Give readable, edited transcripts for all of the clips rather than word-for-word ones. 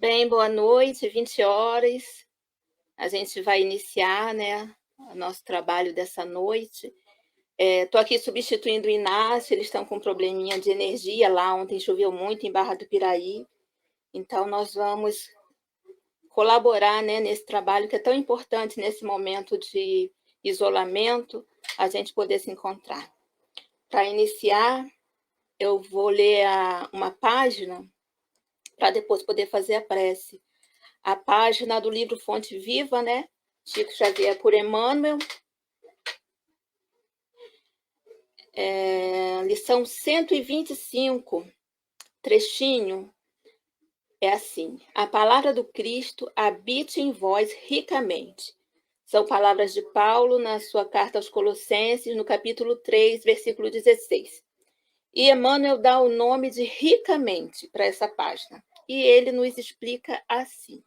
Bem, boa noite, 20 horas. A gente vai iniciar, né, o nosso trabalho dessa noite. Estou aqui substituindo o Inácio, eles estão com um probleminha de energia lá. Ontem choveu muito em Barra do Piraí. Então, nós vamos colaborar, né, nesse trabalho que é tão importante nesse momento de isolamento, a gente poder se encontrar. Para iniciar, eu vou ler uma página para depois poder fazer a prece. A página do livro Fonte Viva, né? Chico Xavier por Emmanuel. Lição 125, trechinho, é assim: a palavra do Cristo habite em vós ricamente. São palavras de Paulo na sua carta aos Colossenses, no capítulo 3, versículo 16. E Emmanuel dá o nome de ricamente para essa página. E ele nos explica assim: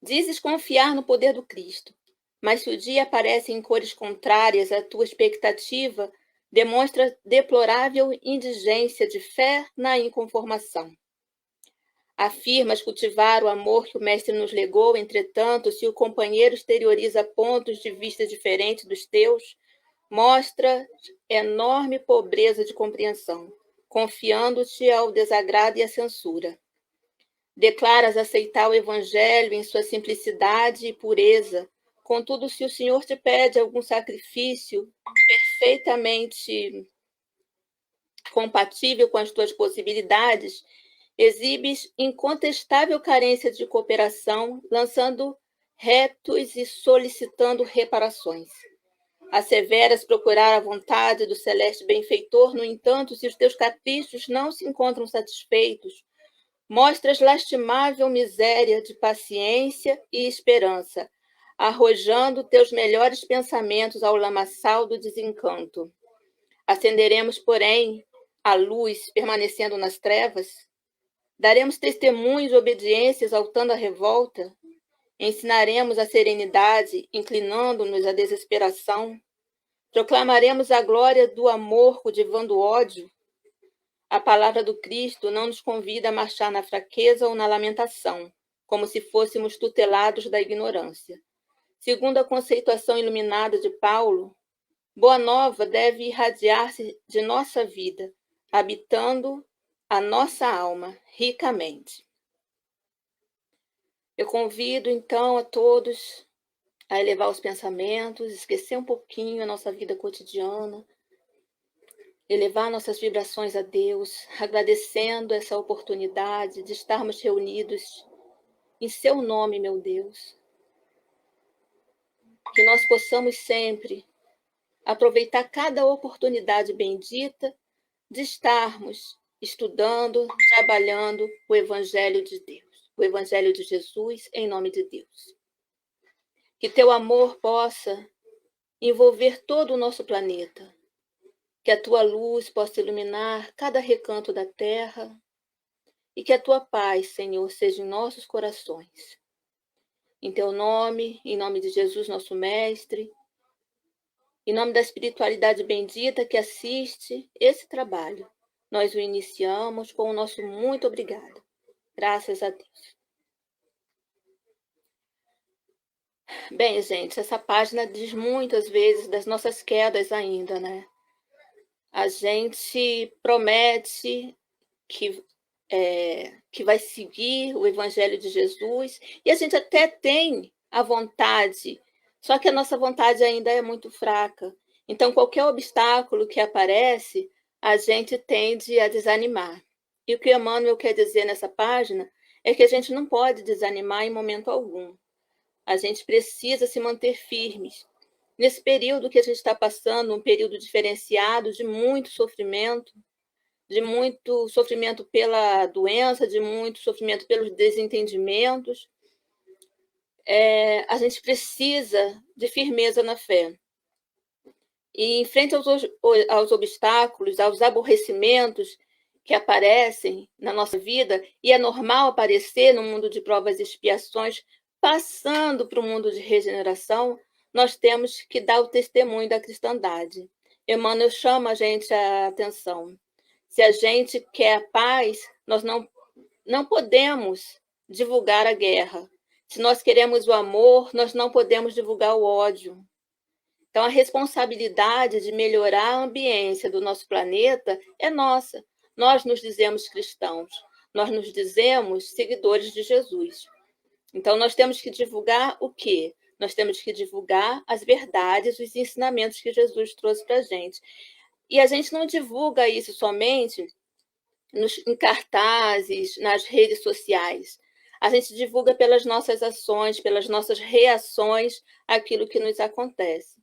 dizes confiar no poder do Cristo, mas se o dia aparece em cores contrárias à tua expectativa, demonstra deplorável indigência de fé na inconformação. Afirmas cultivar o amor que o Mestre nos legou, entretanto, se o companheiro exterioriza pontos de vista diferentes dos teus, mostra enorme pobreza de compreensão, confiando-te ao desagrado e à censura. Declaras aceitar o Evangelho em sua simplicidade e pureza. Contudo, se o Senhor te pede algum sacrifício perfeitamente compatível com as tuas possibilidades, exibes incontestável carência de cooperação, lançando retos e solicitando reparações. Asseveras procurar a vontade do celeste benfeitor, no entanto, se os teus caprichos não se encontram satisfeitos, mostras lastimável miséria de paciência e esperança, arrojando teus melhores pensamentos ao lamaçal do desencanto. Acenderemos, porém, a luz, permanecendo nas trevas? Daremos testemunhos de obediência, exaltando a revolta? Ensinaremos a serenidade, inclinando-nos à desesperação? Proclamaremos a glória do amor, cultivando o ódio? A palavra do Cristo não nos convida a marchar na fraqueza ou na lamentação, como se fôssemos tutelados da ignorância. Segundo a conceituação iluminada de Paulo, Boa Nova deve irradiar-se de nossa vida, habitando a nossa alma ricamente. Eu convido, então, a todos a elevar os pensamentos, esquecer um pouquinho a nossa vida cotidiana, elevar nossas vibrações a Deus, agradecendo essa oportunidade de estarmos reunidos em seu nome, meu Deus. Que nós possamos sempre aproveitar cada oportunidade bendita de estarmos estudando, trabalhando o Evangelho de Deus, o Evangelho de Jesus, em nome de Deus. Que teu amor possa envolver todo o nosso planeta, que a tua luz possa iluminar cada recanto da terra e que a tua paz, Senhor, seja em nossos corações. Em teu nome, em nome de Jesus, nosso Mestre, em nome da espiritualidade bendita que assiste esse trabalho, nós o iniciamos com o nosso muito obrigado. Graças a Deus. Bem, gente, essa página diz muitas vezes das nossas quedas ainda, né? A gente promete que vai seguir o Evangelho de Jesus, e a gente até tem a vontade, só que a nossa vontade ainda é muito fraca. Então, qualquer obstáculo que aparece, a gente tende a desanimar. E o que Emmanuel quer dizer nessa página é que a gente não pode desanimar em momento algum. A gente precisa se manter firmes. Nesse período que a gente está passando, um período diferenciado de muito sofrimento pela doença, de muito sofrimento pelos desentendimentos, a gente precisa de firmeza na fé. E em frente aos obstáculos, aos aborrecimentos que aparecem na nossa vida, e é normal aparecer no mundo de provas e expiações, passando para o mundo de regeneração, nós temos que dar o testemunho da cristandade. Emmanuel chama a gente a atenção. Se a gente quer a paz, nós não não podemos divulgar a guerra. Se nós queremos o amor, nós não podemos divulgar o ódio. Então, a responsabilidade de melhorar a ambiência do nosso planeta é nossa. Nós nos dizemos cristãos, nós nos dizemos seguidores de Jesus. Então, nós temos que divulgar o quê? Nós temos que divulgar as verdades, os ensinamentos que Jesus trouxe para a gente. E a gente não divulga isso somente em cartazes, nas redes sociais. A gente divulga pelas nossas ações, pelas nossas reações àquilo que nos acontece.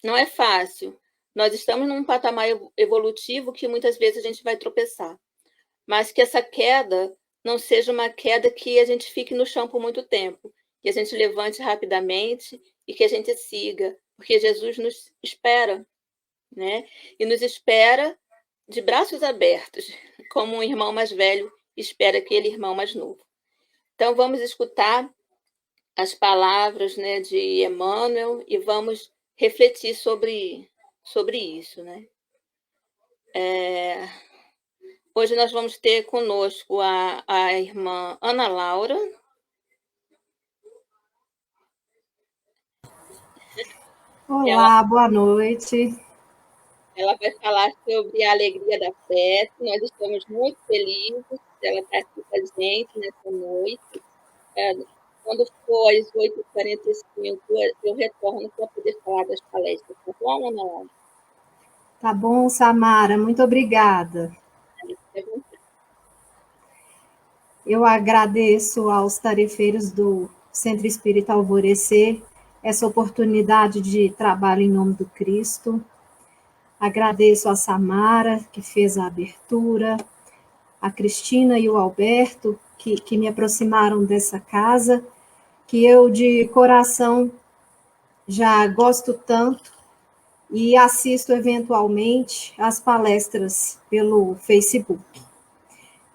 Não é fácil. Nós estamos num patamar evolutivo que muitas vezes a gente vai tropeçar. Mas que essa queda não seja uma queda que a gente fique no chão por muito tempo, que a gente levante rapidamente e que a gente siga, porque Jesus nos espera, né? E nos espera de braços abertos, como um irmão mais velho espera aquele irmão mais novo. Então, vamos escutar as palavras, né, de Emmanuel e vamos refletir sobre isso, né? Hoje nós vamos ter conosco a irmã Ana Laura. Olá, boa noite. Ela vai falar sobre a alegria da fé. Nós estamos muito felizes de ela estar aqui com a gente nessa noite. Quando for às 8h45, eu retorno para poder falar das palestras. Tá bom, Ana Laura? Tá bom, Samara, muito obrigada. Eu agradeço aos tarefeiros do Centro Espírita Alvorecer essa oportunidade de trabalho em nome do Cristo. Agradeço a Samara, que fez a abertura, a Cristina e o Alberto, que me aproximaram dessa casa, que eu, de coração, já gosto tanto e assisto eventualmente às palestras pelo Facebook.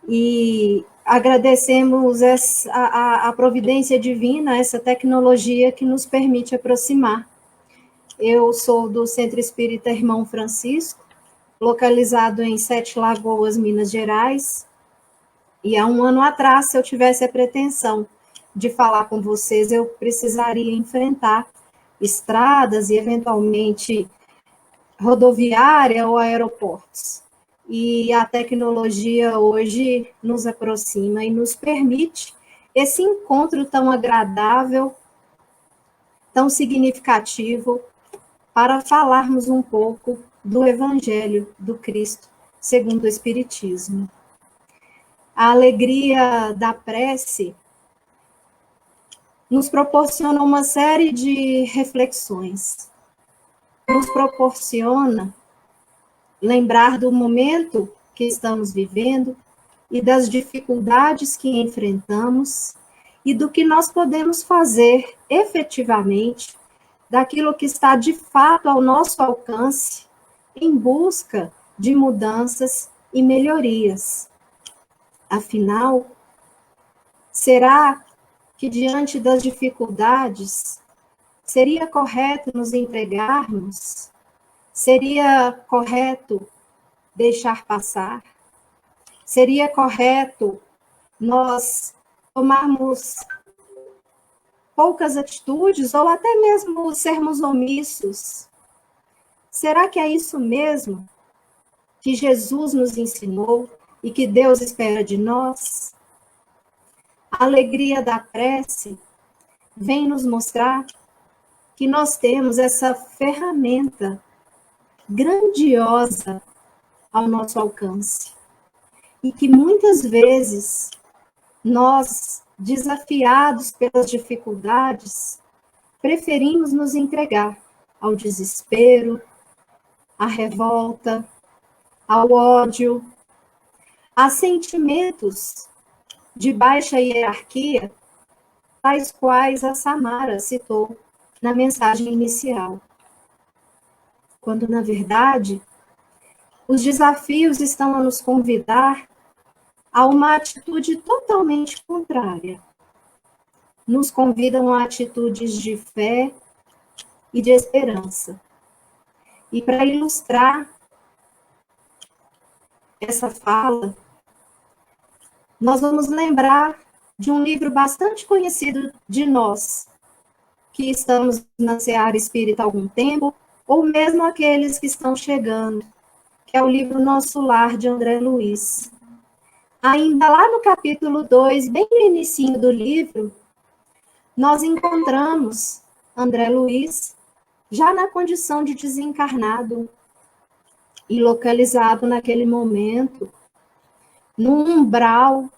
E agradecemos a providência divina, essa tecnologia que nos permite aproximar. Eu sou do Centro Espírita Irmão Francisco, localizado em Sete Lagoas, Minas Gerais, e há um ano atrás, se eu tivesse a pretensão de falar com vocês, eu precisaria enfrentar estradas e, eventualmente, rodoviária ou aeroportos. E a tecnologia hoje nos aproxima e nos permite esse encontro tão agradável, tão significativo, para falarmos um pouco do Evangelho do Cristo, segundo o Espiritismo. A alegria da prece nos proporciona uma série de reflexões, nos proporciona lembrar do momento que estamos vivendo e das dificuldades que enfrentamos e do que nós podemos fazer efetivamente daquilo que está de fato ao nosso alcance em busca de mudanças e melhorias. Afinal, será que diante das dificuldades seria correto nos entregarmos? Seria correto deixar passar? Seria correto nós tomarmos poucas atitudes ou até mesmo sermos omissos? Será que é isso mesmo que Jesus nos ensinou e que Deus espera de nós? A alegria da prece vem nos mostrar que nós temos essa ferramenta grandiosa ao nosso alcance e que muitas vezes nós, desafiados pelas dificuldades, preferimos nos entregar ao desespero, à revolta, ao ódio, a sentimentos de baixa hierarquia, tais quais a Samara citou na mensagem inicial. Quando, na verdade, os desafios estão a nos convidar a uma atitude totalmente contrária. Nos convidam a atitudes de fé e de esperança. E para ilustrar essa fala, nós vamos lembrar de um livro bastante conhecido de nós, que estamos na seara espírita há algum tempo, ou mesmo aqueles que estão chegando, que é o livro Nosso Lar, de André Luiz. Ainda lá no capítulo 2, bem no inicinho do livro, nós encontramos André Luiz já na condição de desencarnado e localizado naquele momento num umbral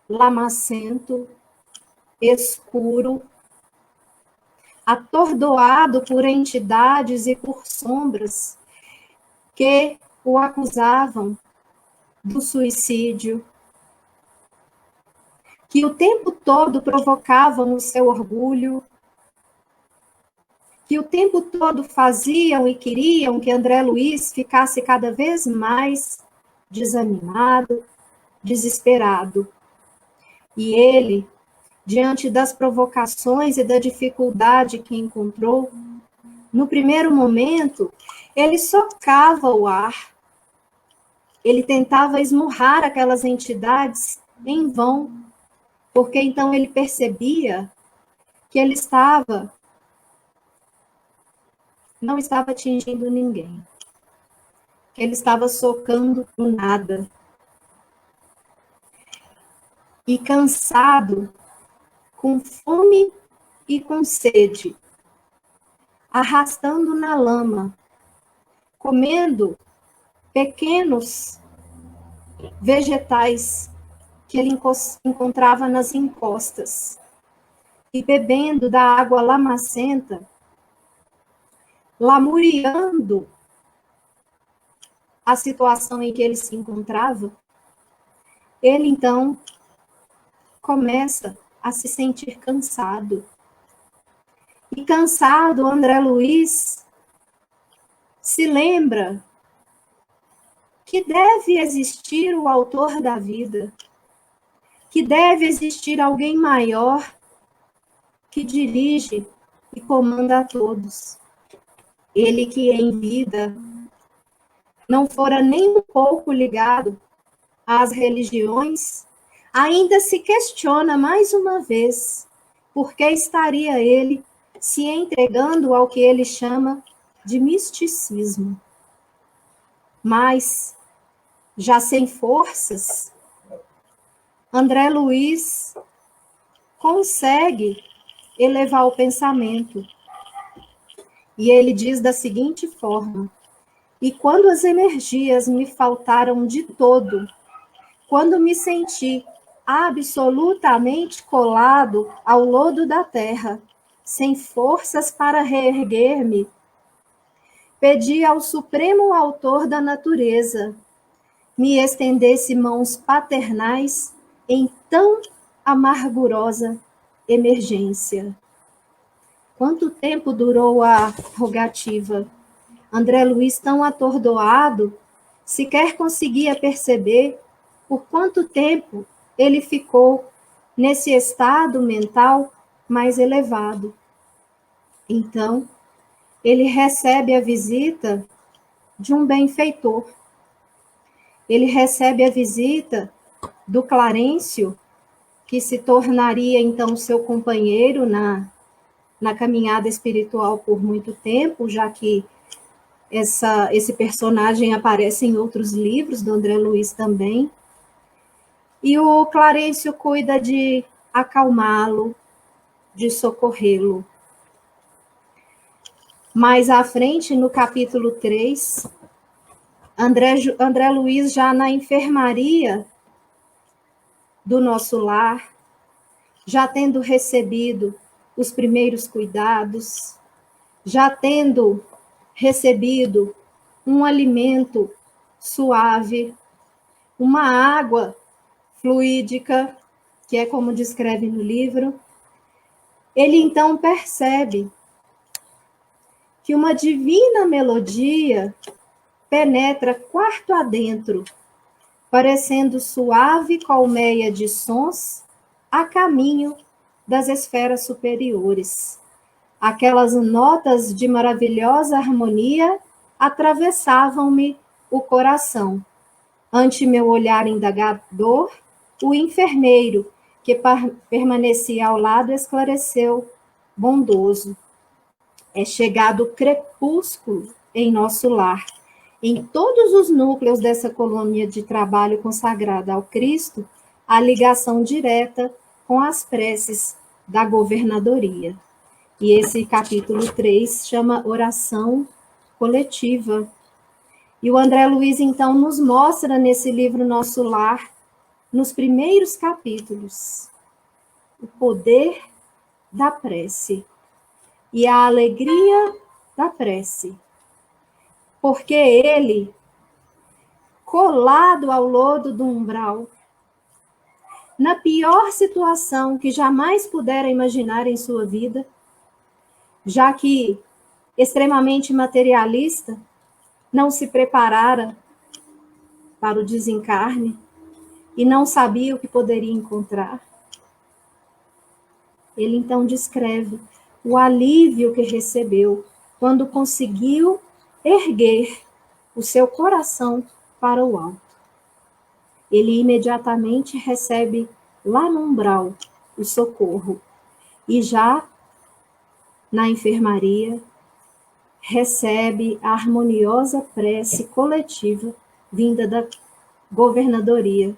lamacento, escuro, atordoado por entidades e por sombras que o acusavam do suicídio, que o tempo todo provocavam o seu orgulho, que o tempo todo faziam e queriam que André Luiz ficasse cada vez mais desanimado, desesperado. E ele, diante das provocações e da dificuldade que encontrou, no primeiro momento, ele socava o ar, ele tentava esmurrar aquelas entidades em vão, porque então ele percebia que ele não estava atingindo ninguém, que ele estava socando o nada. E cansado, com fome e com sede, arrastando na lama, comendo pequenos vegetais que ele encontrava nas encostas e bebendo da água lamacenta, lamuriando a situação em que ele se encontrava, ele então começa a se sentir cansado. E cansado, André Luiz se lembra que deve existir o autor da vida, que deve existir alguém maior que dirige e comanda a todos. Ele que em vida não fora nem um pouco ligado às religiões, ainda se questiona mais uma vez por que estaria ele se entregando ao que ele chama de misticismo. Mas, já sem forças, André Luiz consegue elevar o pensamento. E ele diz da seguinte forma: e quando as energias me faltaram de todo, quando me senti absolutamente colado ao lodo da terra, sem forças para reerguer-me, pedi ao Supremo Autor da natureza me estendesse mãos paternais em tão amargurosa emergência. Quanto tempo durou a rogativa? André Luiz, tão atordoado, sequer conseguia perceber por quanto tempo ele ficou nesse estado mental mais elevado. Então, ele recebe a visita de um benfeitor. Ele recebe a visita do Clarencio, que se tornaria então seu companheiro na caminhada espiritual por muito tempo, já que esse personagem aparece em outros livros do André Luiz também. E o Clarencio cuida de acalmá-lo, de socorrê-lo. Mais à frente, no capítulo 3, André Luiz, já na enfermaria do Nosso Lar, já tendo recebido os primeiros cuidados, já tendo recebido um alimento suave, uma água fluídica, que é como descreve no livro, ele então percebe que uma divina melodia penetra quarto adentro, parecendo suave colmeia de sons a caminho das esferas superiores. Aquelas notas de maravilhosa harmonia atravessavam-me o coração. Ante meu olhar indagador, O enfermeiro, que permanecia ao lado, esclareceu, bondoso. É chegado o crepúsculo em nosso lar. Em todos os núcleos dessa colônia de trabalho consagrada ao Cristo, há ligação direta com as preces da governadoria. E esse capítulo 3 chama Oração Coletiva. E o André Luiz, então, nos mostra nesse livro Nosso Lar, nos primeiros capítulos, o poder da prece e a alegria da prece. Porque ele, colado ao lodo do umbral, na pior situação que jamais pudera imaginar em sua vida, já que, extremamente materialista, não se preparara para o desencarne e não sabia o que poderia encontrar. Ele então descreve o alívio que recebeu quando conseguiu erguer o seu coração para o alto. Ele imediatamente recebe lá no umbral o socorro e já na enfermaria recebe a harmoniosa prece coletiva vinda da governadoria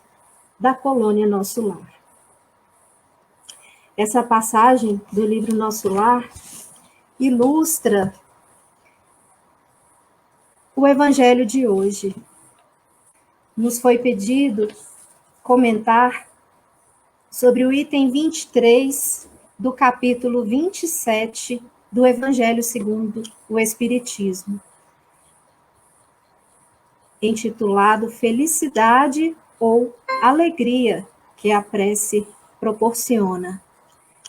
da colônia Nosso Lar. Essa passagem do livro Nosso Lar ilustra o evangelho de hoje. Nos foi pedido comentar sobre o item 23 do capítulo 27 do Evangelho segundo o Espiritismo, intitulado Felicidade ou Alegria que a prece proporciona.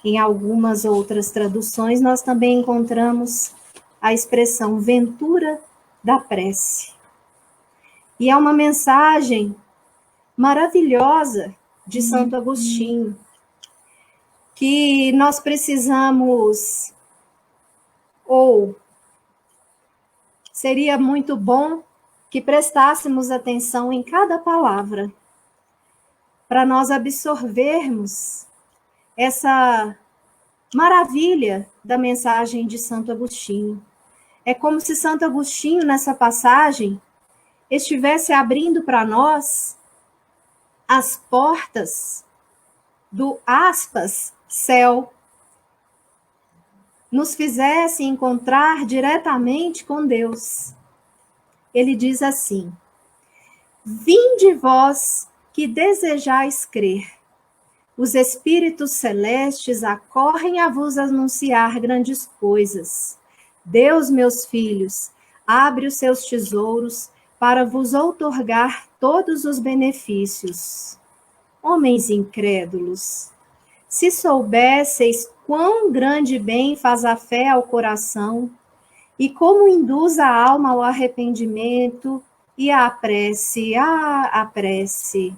Em algumas outras traduções, nós também encontramos a expressão ventura da prece. E é uma mensagem maravilhosa de Santo Agostinho, que nós precisamos, ou seria muito bom que prestássemos atenção em cada palavra, para nós absorvermos essa maravilha da mensagem de Santo Agostinho. É como se Santo Agostinho, nessa passagem, estivesse abrindo para nós as portas do, aspas, céu, nos fizesse encontrar diretamente com Deus. Ele diz assim: vinde vós que desejais crer, os espíritos celestes acorrem a vos anunciar grandes coisas. Deus, meus filhos, abre os seus tesouros para vos outorgar todos os benefícios. Homens incrédulos, se soubesseis quão grande bem faz a fé ao coração e como induz a alma ao arrependimento e à prece, a prece.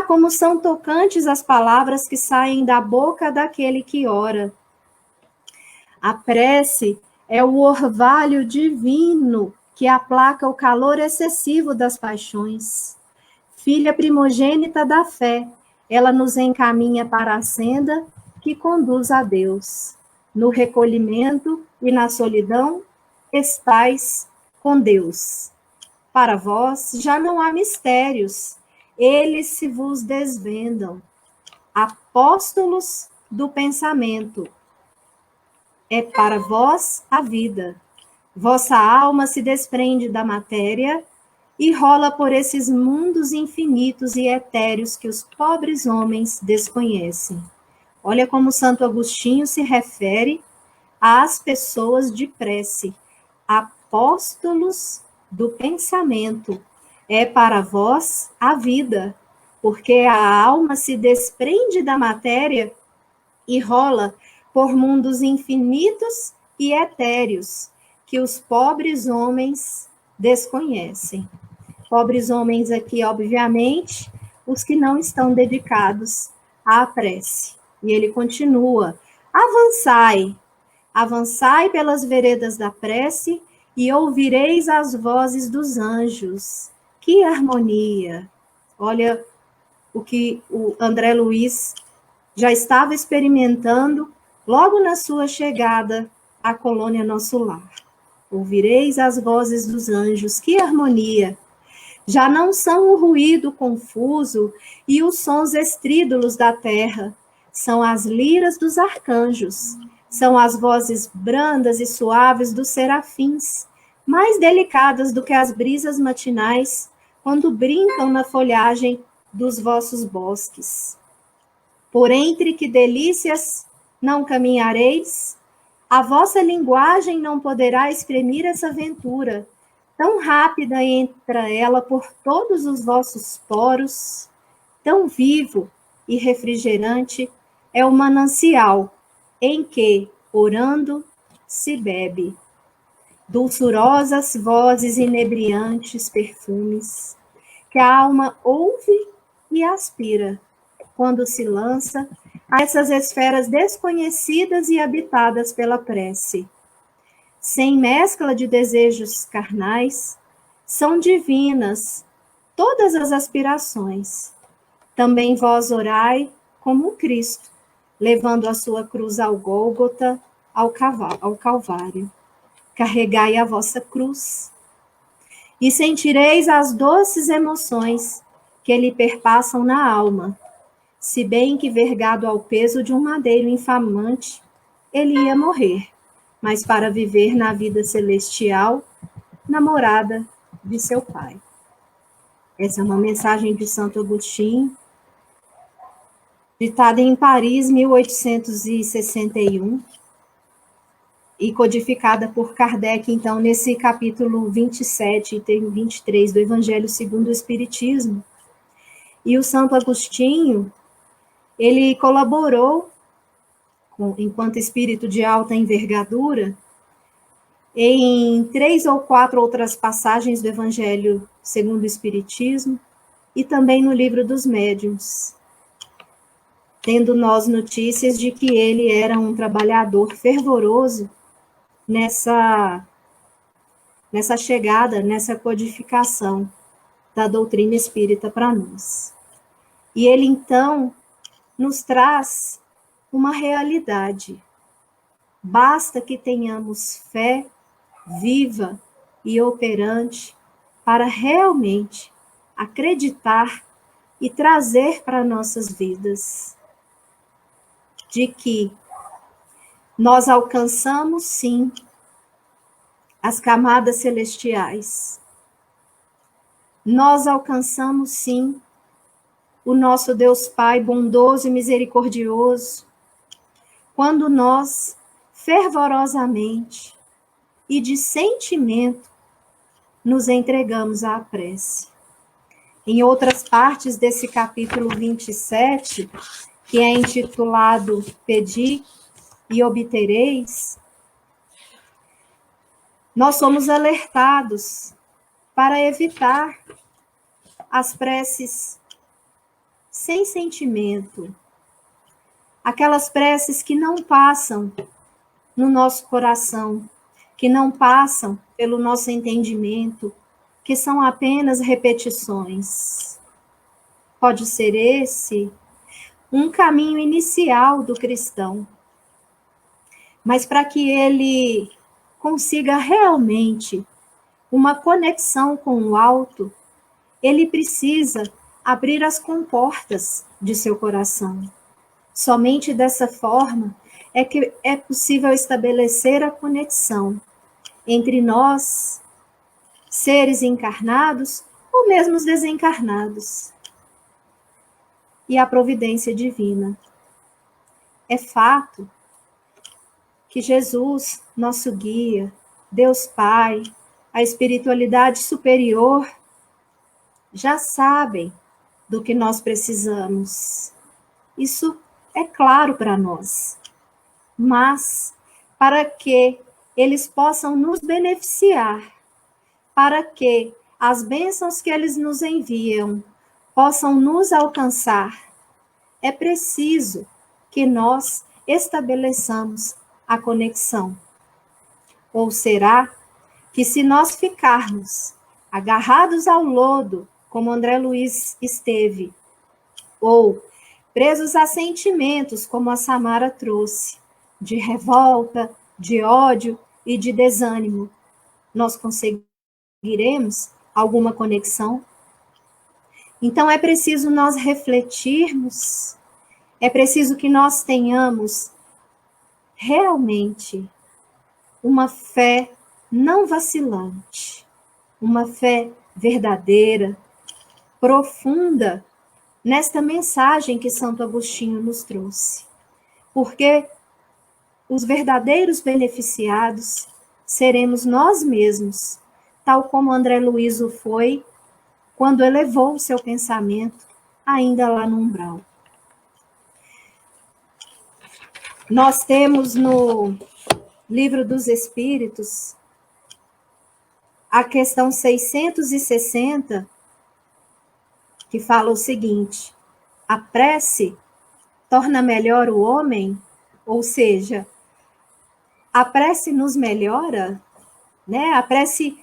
Como são tocantes as palavras que saem da boca daquele que ora. A prece é o orvalho divino que aplaca o calor excessivo das paixões. Filha primogênita da fé, ela nos encaminha para a senda que conduz a Deus. No recolhimento e na solidão, estais com Deus. Para vós já não há mistérios, eles se vos desvendam. Apóstolos do pensamento, é para vós a vida. Vossa alma se desprende da matéria e rola por esses mundos infinitos e etéreos que os pobres homens desconhecem. Olha como Santo Agostinho se refere às pessoas de prece. Apóstolos do pensamento, é para vós a vida, porque a alma se desprende da matéria e rola por mundos infinitos e etéreos que os pobres homens desconhecem. Pobres homens aqui, obviamente, os que não estão dedicados à prece. E ele continua: avançai, avançai pelas veredas da prece e ouvireis as vozes dos anjos. Que harmonia! Olha o que o André Luiz já estava experimentando logo na sua chegada à colônia Nosso Lar. Ouvireis as vozes dos anjos, que harmonia! Já não são o ruído confuso e os sons estrídulos da terra, são as liras dos arcanjos, são as vozes brandas e suaves dos serafins, mais delicadas do que as brisas matinais, quando brincam na folhagem dos vossos bosques. Por entre que delícias não caminhareis, a vossa linguagem não poderá exprimir essa aventura, tão rápida entra ela por todos os vossos poros, tão vivo e refrigerante é o manancial em que, orando, se bebe. Dulçurosas vozes inebriantes perfumes, que a alma ouve e aspira, quando se lança a essas esferas desconhecidas e habitadas pela prece. Sem mescla de desejos carnais, são divinas todas as aspirações. Também vós orai como Cristo, levando a sua cruz ao Gólgota, ao Calvário. Carregai a vossa cruz, e sentireis as doces emoções que lhe perpassam na alma, se bem que vergado ao peso de um madeiro infamante, ele ia morrer, mas para viver na vida celestial, na morada de seu Pai. Essa é uma mensagem de Santo Agostinho, ditada em Paris, 1861, e codificada por Kardec, então, nesse capítulo 27 e 23 do Evangelho segundo o Espiritismo. E o Santo Agostinho, ele colaborou, enquanto espírito de alta envergadura, em 3 ou 4 outras passagens do Evangelho segundo o Espiritismo, e também no Livro dos Médiuns, tendo nós notícias de que ele era um trabalhador fervoroso nessa chegada, nessa codificação da doutrina espírita para nós. E ele, então, nos traz uma realidade. Basta que tenhamos fé viva e operante para realmente acreditar e trazer para nossas vidas de que nós alcançamos, sim, as camadas celestiais. Nós alcançamos, sim, o nosso Deus Pai bondoso e misericordioso, quando nós, fervorosamente e de sentimento, nos entregamos à prece. Em outras partes desse capítulo 27, que é intitulado Pedi e obtereis, nós somos alertados para evitar as preces sem sentimento, aquelas preces que não passam no nosso coração, que não passam pelo nosso entendimento, que são apenas repetições. Pode ser esse um caminho inicial do cristão, mas para que ele consiga realmente uma conexão com o alto, ele precisa abrir as comportas de seu coração. Somente dessa forma é que é possível estabelecer a conexão entre nós, seres encarnados ou mesmo os desencarnados, e a providência divina. É fato que Jesus, nosso guia, Deus Pai, a espiritualidade superior, já sabem do que nós precisamos. Isso é claro para nós. Mas, para que eles possam nos beneficiar, para que as bênçãos que eles nos enviam possam nos alcançar, é preciso que nós estabeleçamos a conexão. Ou será que se nós ficarmos agarrados ao lodo, como André Luiz esteve, ou presos a sentimentos, como a Samara trouxe, de revolta, de ódio e de desânimo, nós conseguiremos alguma conexão? Então é preciso nós refletirmos, é preciso que nós tenhamos realmente uma fé não vacilante, uma fé verdadeira, profunda, nesta mensagem que Santo Agostinho nos trouxe. Porque os verdadeiros beneficiados seremos nós mesmos, tal como André Luiz o foi quando elevou o seu pensamento ainda lá no umbral. Nós temos no Livro dos Espíritos a questão 660, que fala o seguinte: a prece torna melhor o homem, ou seja, a prece nos melhora, né? A prece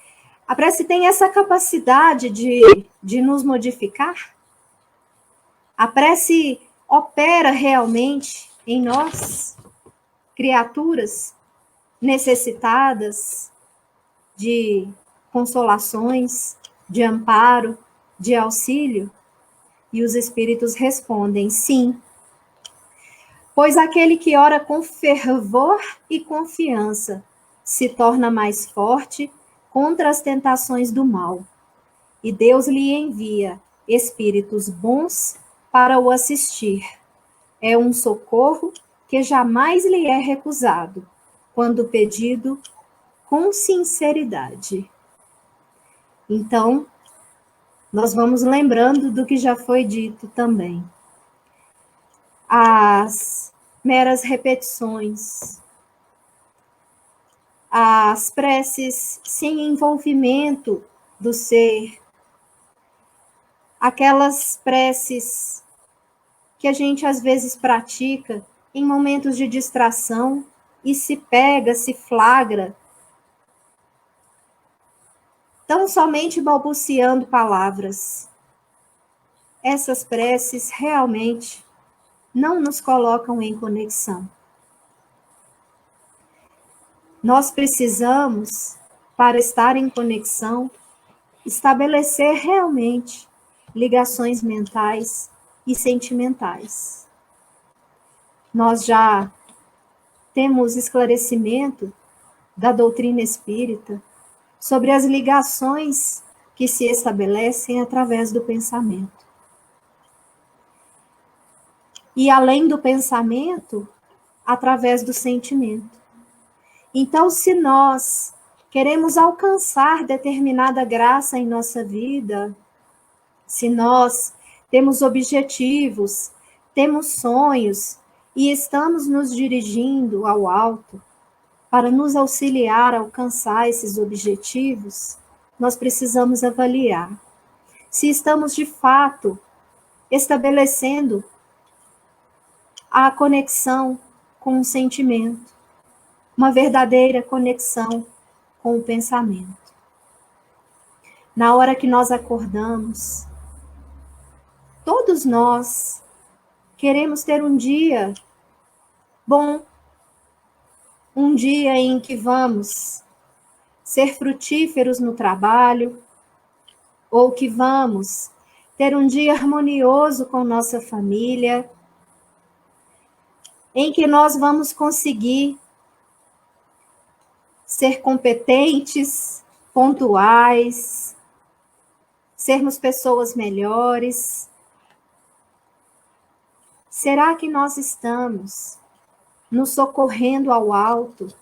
tem essa capacidade de nos modificar. A prece opera realmente em nós, criaturas necessitadas de consolações, de amparo, de auxílio? E os espíritos respondem: sim. Pois aquele que ora com fervor e confiança se torna mais forte contra as tentações do mal, e Deus lhe envia espíritos bons para o assistir. É um socorro que jamais lhe é recusado, quando pedido com sinceridade. Então, nós vamos lembrando do que já foi dito também. As meras repetições, as preces sem envolvimento do ser, aquelas preces que a gente às vezes pratica em momentos de distração e se pega, se flagra, tão somente balbuciando palavras. Essas preces realmente não nos colocam em conexão. Nós precisamos, para estar em conexão, estabelecer realmente ligações mentais e sentimentais. Nós já temos esclarecimento da doutrina espírita sobre as ligações que se estabelecem através do pensamento. E além do pensamento, através do sentimento. Então, se nós queremos alcançar determinada graça em nossa vida, se nós temos objetivos, temos sonhos e estamos nos dirigindo ao alto para nos auxiliar a alcançar esses objetivos, nós precisamos avaliar se estamos de fato estabelecendo a conexão com o sentimento, uma verdadeira conexão com o pensamento. Na hora que nós acordamos, todos nós queremos ter um dia bom, um dia em que vamos ser frutíferos no trabalho, ou que vamos ter um dia harmonioso com nossa família, em que nós vamos conseguir ser competentes, pontuais, sermos pessoas melhores. Será que nós estamos nos socorrendo ao alto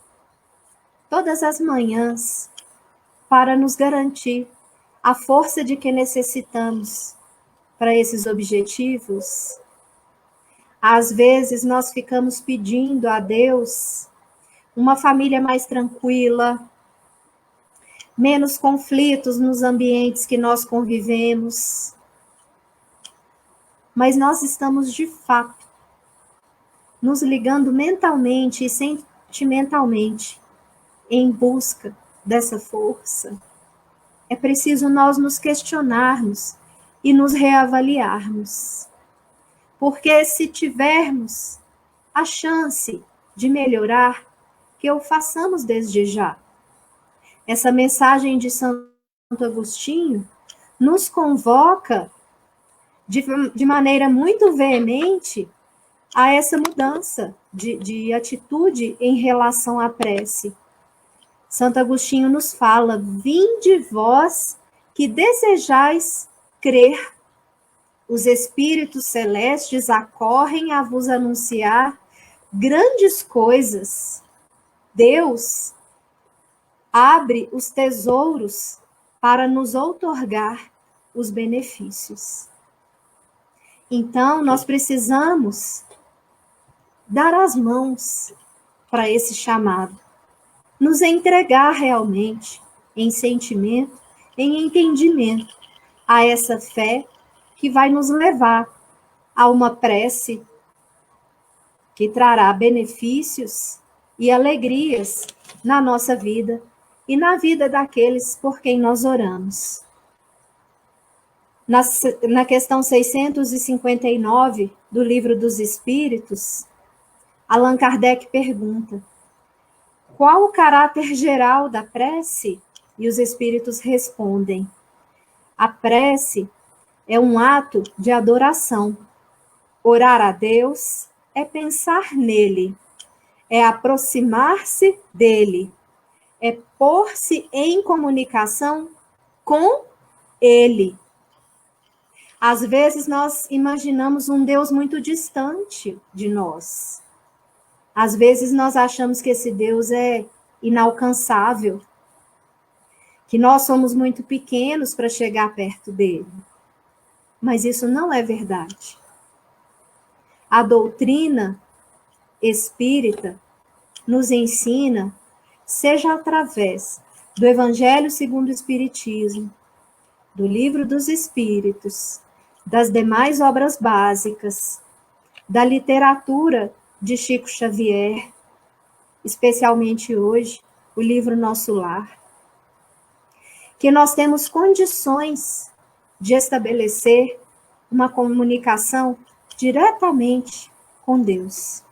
todas as manhãs para nos garantir a força de que necessitamos para esses objetivos? Às vezes nós ficamos pedindo a Deus uma família mais tranquila, menos conflitos nos ambientes que nós convivemos. Mas nós estamos, de fato, nos ligando mentalmente e sentimentalmente em busca dessa força. É preciso nós nos questionarmos e nos reavaliarmos. Porque se tivermos a chance de melhorar, que o façamos desde já. Essa mensagem de Santo Agostinho nos convoca de maneira muito veemente a essa mudança de atitude em relação à prece. Santo Agostinho nos fala: vinde vós que desejais crer, os espíritos celestes acorrem a vos anunciar grandes coisas. Deus abre os tesouros para nos outorgar os benefícios. Então, nós precisamos dar as mãos para esse chamado, nos entregar realmente em sentimento, em entendimento, a essa fé que vai nos levar a uma prece que trará benefícios e alegrias na nossa vida e na vida daqueles por quem nós oramos. Na questão 659 do Livro dos Espíritos, Allan Kardec pergunta: qual o caráter geral da prece? E os espíritos respondem: a prece é um ato de adoração. Orar a Deus é pensar nele, é aproximar-se dele, é pôr-se em comunicação com ele. Às vezes nós imaginamos um Deus muito distante de nós. Às vezes nós achamos que esse Deus é inalcançável, que nós somos muito pequenos para chegar perto dele. Mas isso não é verdade. A doutrina espírita nos ensina, seja através do Evangelho segundo o Espiritismo, do Livro dos Espíritos, das demais obras básicas, da literatura de Chico Xavier, especialmente hoje, o livro Nosso Lar, que nós temos condições de estabelecer uma comunicação diretamente com Deus.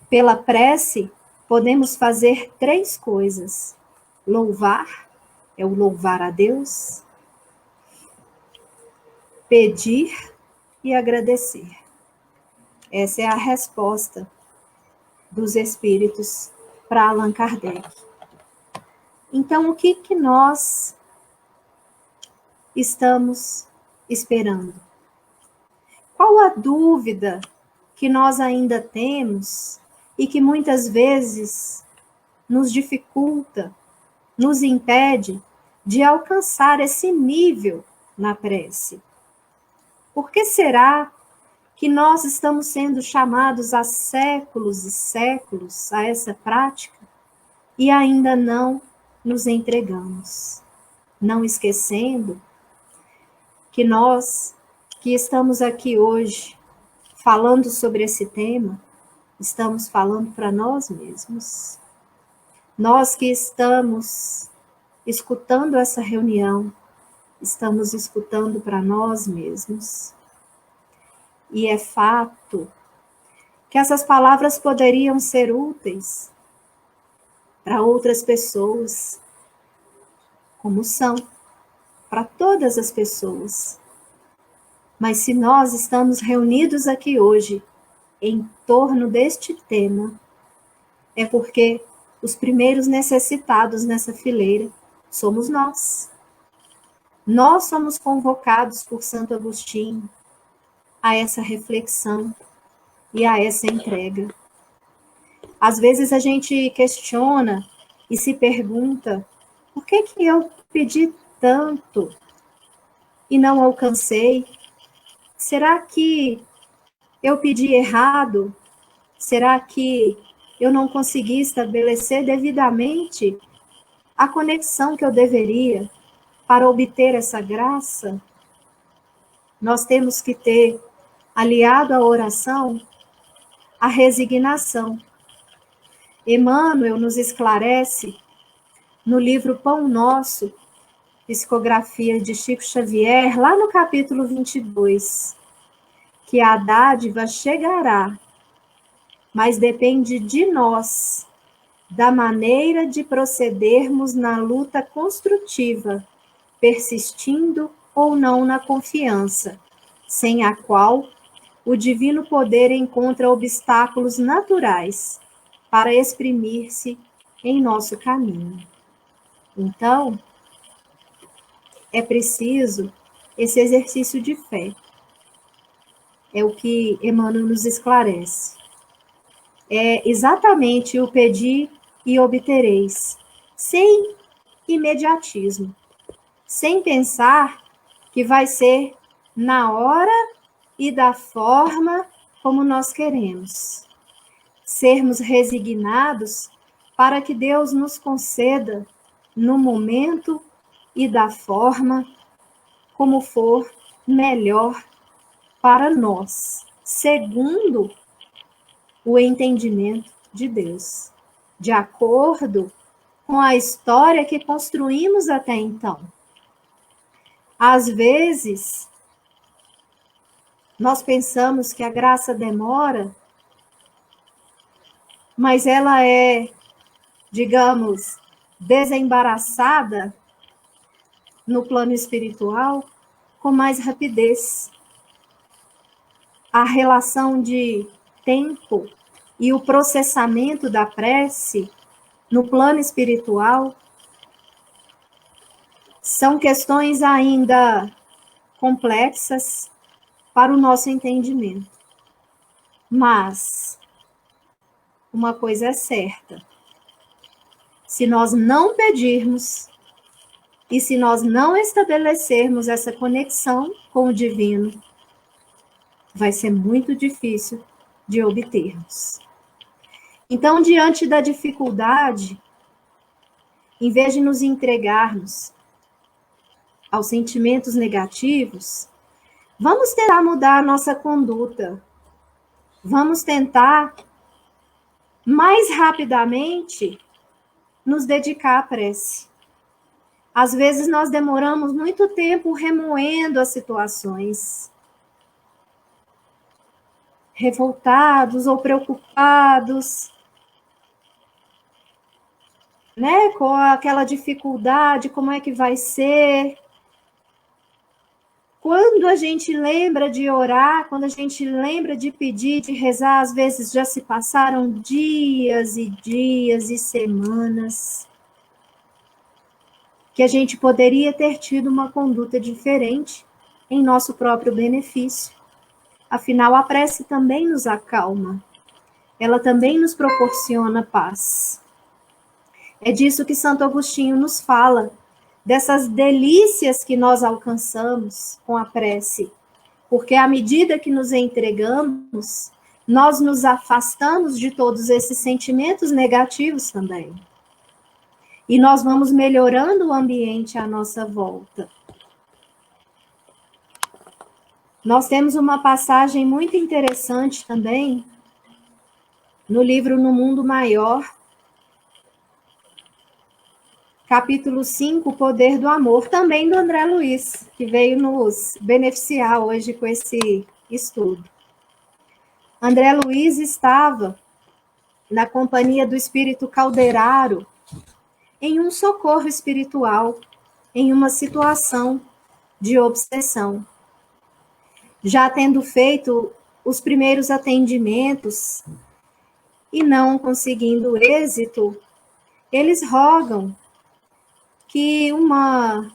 Pela prece, podemos fazer 3 coisas. Louvar, é o louvar a Deus. Pedir e agradecer. Essa é a resposta dos espíritos para Allan Kardec. Então, o que nós estamos esperando? Qual a dúvida que nós ainda temos e que muitas vezes nos dificulta, nos impede de alcançar esse nível na prece? Por que será que nós estamos sendo chamados há séculos e séculos a essa prática e ainda não nos entregamos? Não esquecendo que nós que estamos aqui hoje falando sobre esse tema, estamos falando para nós mesmos. Nós que estamos escutando essa reunião, estamos escutando para nós mesmos. E é fato que essas palavras poderiam ser úteis para outras pessoas, como são para todas as pessoas. Mas se nós estamos reunidos aqui hoje em torno deste tema, é porque os primeiros necessitados nessa fileira somos nós. Nós somos convocados por Santo Agostinho a essa reflexão e a essa entrega. Às vezes a gente questiona e se pergunta: por que eu pedi tanto e não alcancei? Será que eu pedi errado? Será que eu não consegui estabelecer devidamente a conexão que eu deveria para obter essa graça? Nós temos que ter, aliado à oração, a resignação. Emmanuel nos esclarece no livro Pão Nosso, psicografia de Chico Xavier, lá no capítulo 22, que a dádiva chegará, mas depende de nós, da maneira de procedermos na luta construtiva, persistindo ou não na confiança, sem a qual o divino poder encontra obstáculos naturais para exprimir-se em nosso caminho. Então, é preciso esse exercício de fé. É o que Emmanuel nos esclarece. É exatamente o pedir e obtereis, sem imediatismo, sem pensar que vai ser na hora e da forma como nós queremos. Sermos resignados para que Deus nos conceda no momento e da forma como for melhor para nós, segundo o entendimento de Deus, de acordo com a história que construímos até então. Às vezes, nós pensamos que a graça demora, mas ela é, digamos, desembaraçada no plano espiritual com mais rapidez. A relação de tempo e o processamento da prece no plano espiritual são questões ainda complexas para o nosso entendimento. Mas uma coisa é certa: se nós não pedirmos e se nós não estabelecermos essa conexão com o divino, vai ser muito difícil de obtermos. Então, diante da dificuldade, em vez de nos entregarmos aos sentimentos negativos, vamos tentar mudar a nossa conduta. Vamos tentar, mais rapidamente, nos dedicar à prece. Às vezes, nós demoramos muito tempo remoendo as situações, revoltados ou preocupados, né, com aquela dificuldade, como é que vai ser. Quando a gente lembra de orar, quando a gente lembra de pedir, de rezar, às vezes já se passaram dias e semanas que a gente poderia ter tido uma conduta diferente em nosso próprio benefício. Afinal, a prece também nos acalma. Ela também nos proporciona paz. É disso que Santo Agostinho nos fala, dessas delícias que nós alcançamos com a prece. Porque à medida que nos entregamos, nós nos afastamos de todos esses sentimentos negativos também. E nós vamos melhorando o ambiente à nossa volta. Nós temos uma passagem muito interessante também no livro No Mundo Maior, capítulo 5, O Poder do Amor, também do André Luiz, que veio nos beneficiar hoje com esse estudo. André Luiz estava na companhia do espírito Calderaro em um socorro espiritual, em uma situação de obsessão. Já tendo feito os primeiros atendimentos e não conseguindo êxito, eles rogam que uma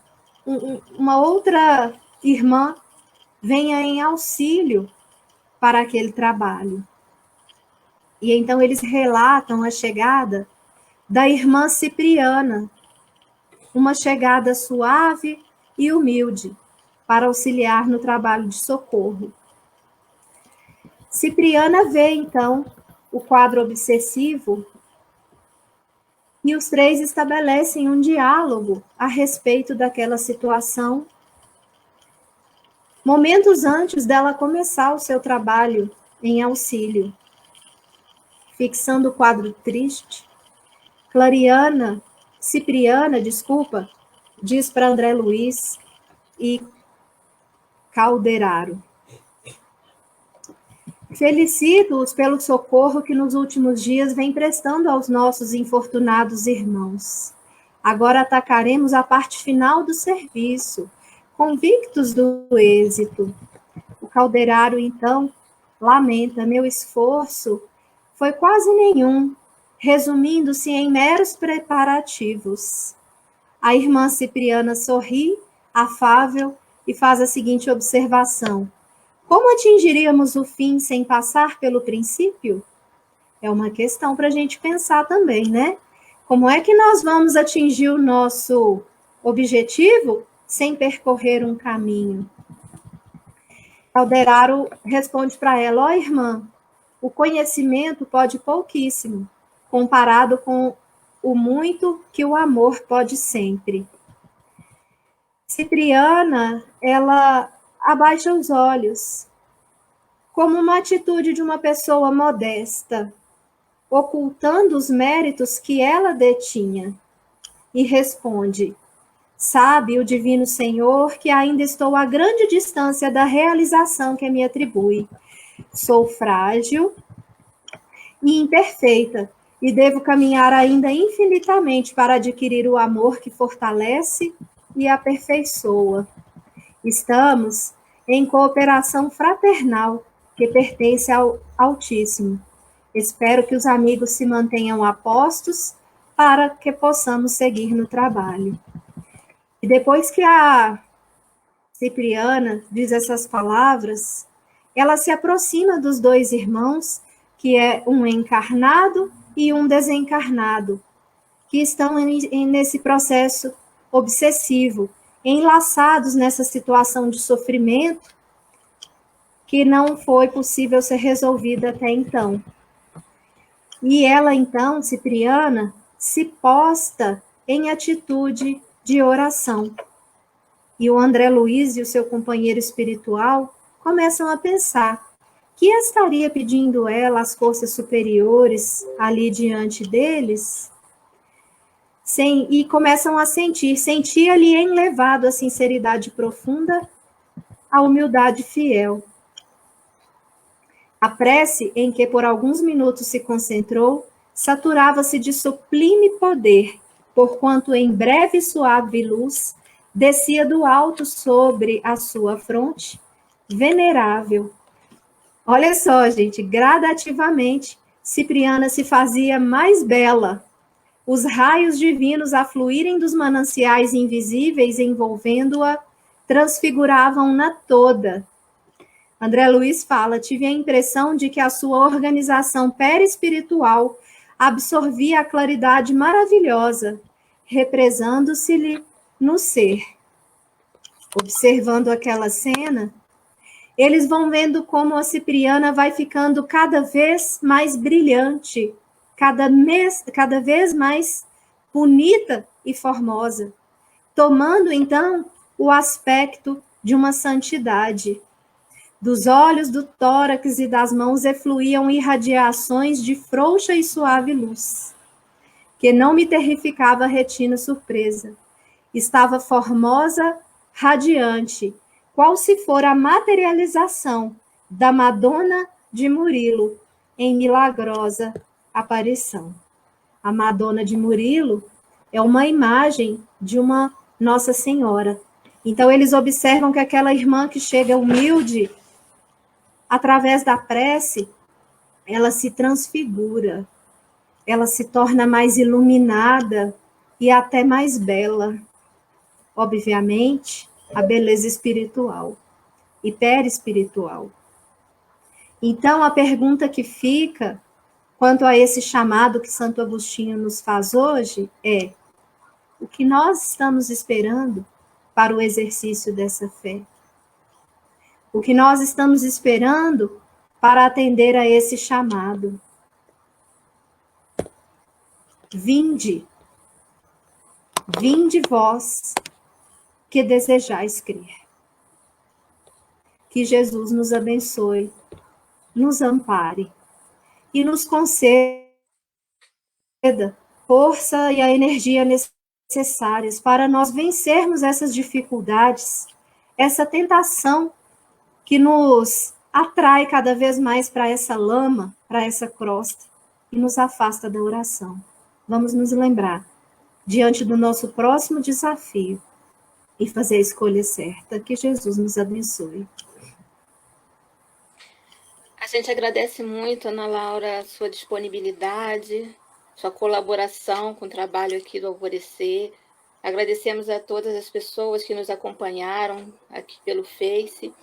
outra irmã venha em auxílio para aquele trabalho. E então eles relatam a chegada da irmã Cipriana, uma chegada suave e humilde para auxiliar no trabalho de socorro. Cipriana vê, então, o quadro obsessivo e os três estabelecem um diálogo a respeito daquela situação, momentos antes dela começar o seu trabalho em auxílio. Fixando o quadro triste, Cipriana, diz para André Luiz e Calderaro: Felicito-os pelo socorro que nos últimos dias vem prestando aos nossos infortunados irmãos. Agora atacaremos a parte final do serviço, convictos do êxito. O caldeiraro, então, lamenta: meu esforço foi quase nenhum, resumindo-se em meros preparativos. A irmã Cipriana sorri, afável, e faz a seguinte observação: como atingiríamos o fim sem passar pelo princípio? É uma questão para a gente pensar também, né? Como é que nós vamos atingir o nosso objetivo sem percorrer um caminho? Calderaro responde para ela: ó irmã, o conhecimento pode pouquíssimo, comparado com o muito que o amor pode sempre. Cipriana, ela abaixa os olhos, como uma atitude de uma pessoa modesta, ocultando os méritos que ela detinha, e responde: sabe o Divino Senhor que ainda estou a grande distância da realização que me atribui. Sou frágil e imperfeita, e devo caminhar ainda infinitamente para adquirir o amor que fortalece e aperfeiçoa. Estamos em cooperação fraternal, que pertence ao Altíssimo. Espero que os amigos se mantenham a postos para que possamos seguir no trabalho. E depois que a Cipriana diz essas palavras, ela se aproxima dos dois irmãos, que é um encarnado e um desencarnado, que estão nesse processo obsessivo, enlaçados nessa situação de sofrimento que não foi possível ser resolvida até então. E ela, então, Cipriana, se posta em atitude de oração. E o André Luiz e o seu companheiro espiritual começam a pensar que estaria pedindo ela às forças superiores ali diante deles, e começam a sentir ali enlevado a sinceridade profunda, a humildade fiel. A prece, em que por alguns minutos se concentrou, saturava-se de sublime poder, porquanto em breve e suave luz descia do alto sobre a sua fronte, venerável. Olha só, gente, gradativamente, Cipriana se fazia mais bela. Os raios divinos a fluírem dos mananciais invisíveis envolvendo-a, transfiguravam-na toda. André Luiz fala: tive a impressão de que a sua organização perispiritual absorvia a claridade maravilhosa, represando-se-lhe no ser. Observando aquela cena, eles vão vendo como a Cipriana vai ficando cada vez mais brilhante, cada vez mais bonita e formosa, tomando então o aspecto de uma santidade. Dos olhos, do tórax e das mãos efluíam irradiações de frouxa e suave luz, que não me terrificava a retina surpresa. Estava formosa, radiante, qual se for a materialização da Madonna de Murilo em milagrosa aparição. A Madonna de Murilo é uma imagem de uma Nossa Senhora. Então, eles observam que aquela irmã que chega humilde, através da prece, ela se transfigura, ela se torna mais iluminada e até mais bela. Obviamente, a beleza espiritual e perispiritual. Então, a pergunta que fica quanto a esse chamado que Santo Agostinho nos faz hoje é: o que nós estamos esperando para o exercício dessa fé? O que nós estamos esperando para atender a esse chamado? Vinde vós que desejais crer. Que Jesus nos abençoe, nos ampare e nos conceda força e a energia necessárias para nós vencermos essas dificuldades, essa tentação que nos atrai cada vez mais para essa lama, para essa crosta, e nos afasta da oração. Vamos nos lembrar, diante do nosso próximo desafio, e fazer a escolha certa. Que Jesus nos abençoe. A gente agradece muito, Ana Laura, a sua disponibilidade, sua colaboração com o trabalho aqui do Alvorecer. Agradecemos a todas as pessoas que nos acompanharam aqui pelo Face.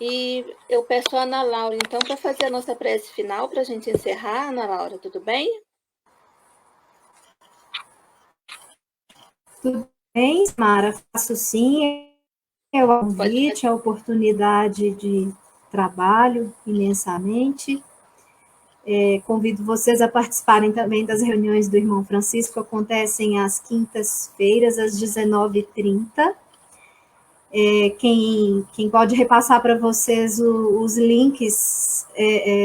E eu peço a Ana Laura, então, para fazer a nossa prece final, para a gente encerrar. Ana Laura, tudo bem? Tudo bem, Mara? Faço sim. É o convite, a oportunidade de trabalho imensamente. Convido vocês a participarem também das reuniões do Irmão Francisco, acontecem às quintas-feiras, às 19h30. Quem pode repassar para vocês os links,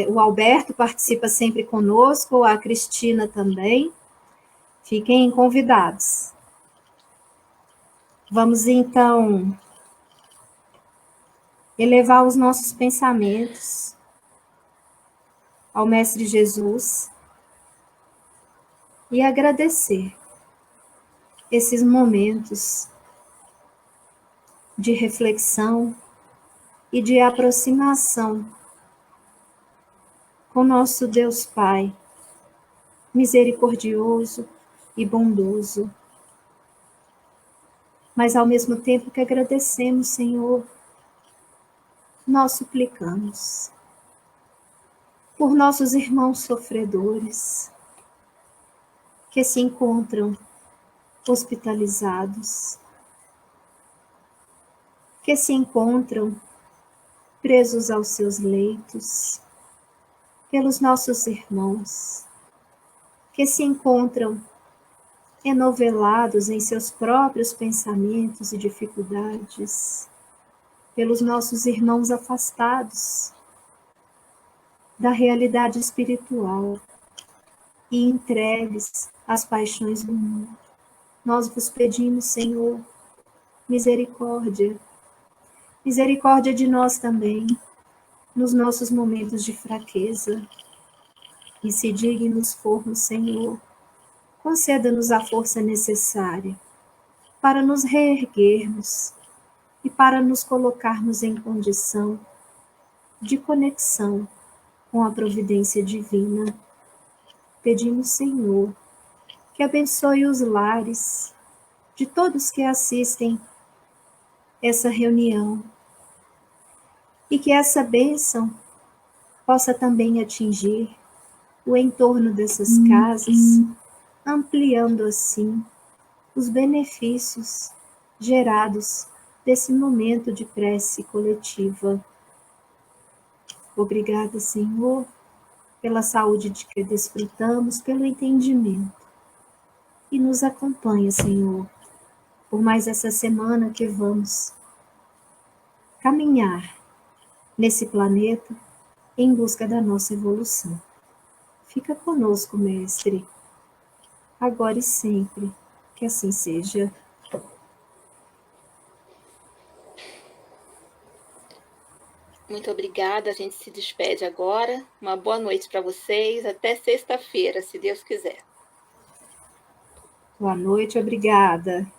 o Alberto participa sempre conosco, a Cristina também. Fiquem convidados. Vamos, então, elevar os nossos pensamentos ao Mestre Jesus e agradecer esses momentos de reflexão e de aproximação com nosso Deus Pai, misericordioso e bondoso. Mas, ao mesmo tempo que agradecemos, Senhor, nós suplicamos por nossos irmãos sofredores que se encontram hospitalizados, que se encontram presos aos seus leitos, pelos nossos irmãos, que se encontram enovelados em seus próprios pensamentos e dificuldades, pelos nossos irmãos afastados da realidade espiritual e entregues às paixões do mundo. Nós vos pedimos, Senhor, misericórdia, misericórdia de nós também, nos nossos momentos de fraqueza, e se dignos formos, Senhor, conceda-nos a força necessária para nos reerguermos e para nos colocarmos em condição de conexão com a providência divina. Pedimos, Senhor, que abençoe os lares de todos que assistem essa reunião e que essa bênção possa também atingir o entorno dessas casas, ampliando assim os benefícios gerados desse momento de prece coletiva. Obrigada, Senhor, pela saúde de que desfrutamos, pelo entendimento. E nos acompanha, Senhor, por mais essa semana que vamos caminhar nesse planeta em busca da nossa evolução. Fica conosco, Mestre, agora e sempre, que assim seja. Muito obrigada, a gente se despede agora. Uma boa noite para vocês, até sexta-feira, se Deus quiser. Boa noite, obrigada.